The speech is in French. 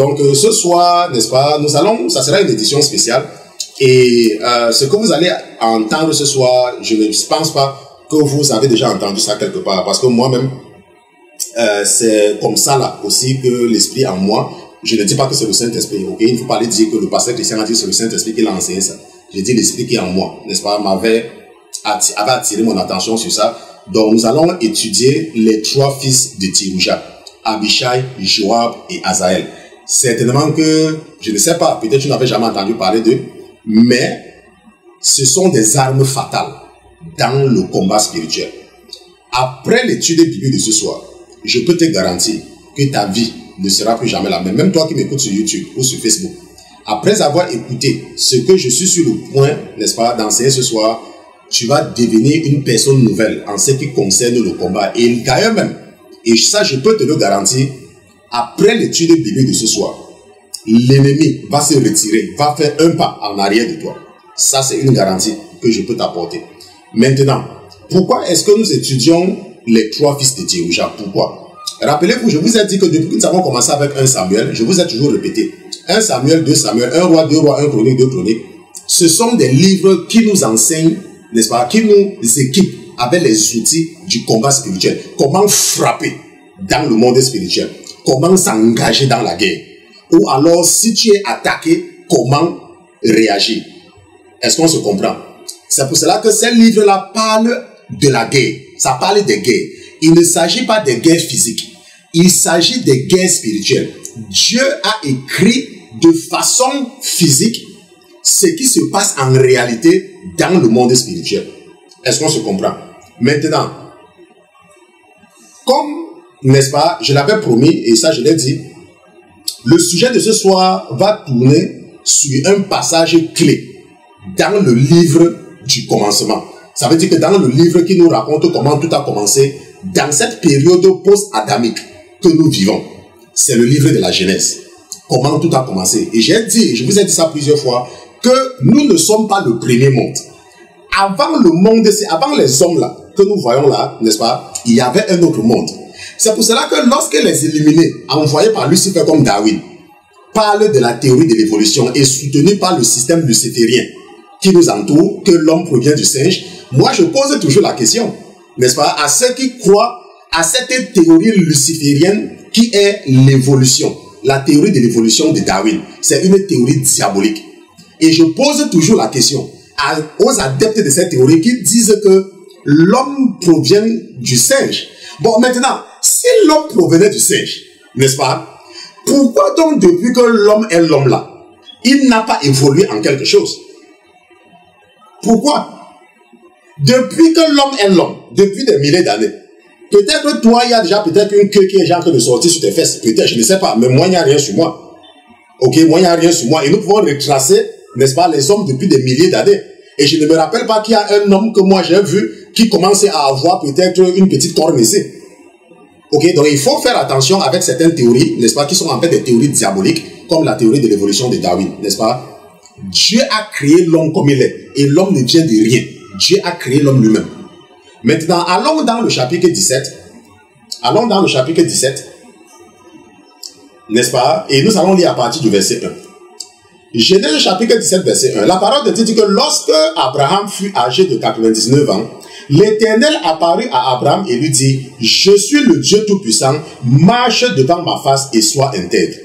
Donc ce soir, n'est-ce pas, ça sera une édition spéciale. Et ce que vous allez entendre ce soir, je ne pense pas que vous avez déjà entendu ça quelque part. Parce que moi-même, c'est comme ça là aussi que l'esprit en moi, je ne dis pas que c'est le Saint-Esprit, ok? Il ne faut pas aller dire que le pasteur Christian a dit que c'est le Saint-Esprit qui l'a enseigné ça. Je dis l'esprit qui est en moi, n'est-ce pas, avait attiré mon attention sur ça. Donc nous allons étudier les 3 fils de Thérouja, Abishai, Joab et Azaël. Certainement que, je ne sais pas, peut-être que tu n'avais jamais entendu parler d'eux, mais ce sont des armes fatales dans le combat spirituel. Après l'étude biblique de ce soir, je peux te garantir que ta vie ne sera plus jamais la même. Même toi qui m'écoutes sur YouTube ou sur Facebook, après avoir écouté ce que je suis sur le point, n'est-ce pas, d'enseigner ce soir, tu vas devenir une personne nouvelle en ce qui concerne le combat. Et d'ailleurs même, et ça je peux te le garantir, après l'étude biblique de ce soir, l'ennemi va se retirer, va faire un pas en arrière de toi. Ça c'est une garantie que je peux t'apporter. Maintenant, pourquoi est-ce que nous étudions les 3 fils de Thérouja? Pourquoi? Rappelez-vous, je vous ai dit que depuis que nous avons commencé avec 1 Samuel, je vous ai toujours répété, 1 Samuel, 2 Samuel, 1 roi, 2 rois, 1 chronique, 2 chroniques, ce sont des livres qui nous enseignent, n'est-ce pas, qui nous équipent avec les outils du combat spirituel. Comment frapper dans le monde spirituel, comment s'engager dans la guerre, ou alors si tu es attaqué, comment réagir. Est-ce qu'on se comprend? C'est pour cela que ces livres-là parlent de la guerre, ça parle des guerres. Il ne s'agit pas des guerres physiques, il s'agit des guerres spirituelles. Dieu a écrit de façon physique ce qui se passe en réalité dans le monde spirituel. Est-ce qu'on se comprend? Maintenant, comme, n'est-ce pas, je l'avais promis, et ça je l'ai dit, le sujet de ce soir va tourner sur un passage clé dans le livre du commencement. Ça veut dire que dans le livre qui nous raconte comment tout a commencé, dans cette période post-adamique que nous vivons, c'est le livre de la Genèse. Comment tout a commencé. Et j'ai dit, je vous ai dit ça plusieurs fois, que nous ne sommes pas le premier monde. Avant le monde, avant les hommes là, que nous voyons là, n'est-ce pas, il y avait un autre monde. C'est pour cela que lorsque les illuminés, envoyés par Lucifer comme Darwin, parlent de la théorie de l'évolution et soutenus par le système luciférien qui nous entoure, que l'homme provient du singe, moi je pose toujours la question, n'est-ce pas, à ceux qui croient à cette théorie luciférienne qui est l'évolution, la théorie de l'évolution de Darwin. C'est une théorie diabolique. Et je pose toujours la question aux adeptes de cette théorie qui disent que l'homme provient du singe. Bon, maintenant, si l'homme provenait du singe, n'est-ce pas, pourquoi donc depuis que l'homme est l'homme là, il n'a pas évolué en quelque chose? Pourquoi? Depuis que l'homme est l'homme, depuis des milliers d'années, peut-être que toi, il y a déjà peut-être une queue qui est en train de sortir sur tes fesses. Peut-être, je ne sais pas, mais moi, il n'y a rien sur moi. Ok, moi, il n'y a rien sur moi. Et nous pouvons retracer, n'est-ce pas, les hommes depuis des milliers d'années. Et je ne me rappelle pas qu'il y a un homme que moi j'ai vu qui commençait à avoir peut-être une petite corne ici. Ok, donc il faut faire attention avec certaines théories, n'est-ce pas, qui sont en fait des théories diaboliques, comme la théorie de l'évolution de Darwin, n'est-ce pas? Dieu a créé l'homme comme il est, et l'homme ne vient de rien. Dieu a créé l'homme lui-même. Maintenant, allons dans le chapitre 17. Allons dans le chapitre 17. N'est-ce pas? Et nous allons lire à partir du verset 1. Genèse chapitre 17, verset 1. La parole de Dieu dit que lorsque Abraham fut âgé de 99 ans, l'Éternel apparut à Abraham et lui dit, « Je suis le Dieu Tout-Puissant, marche devant ma face et sois intègre. »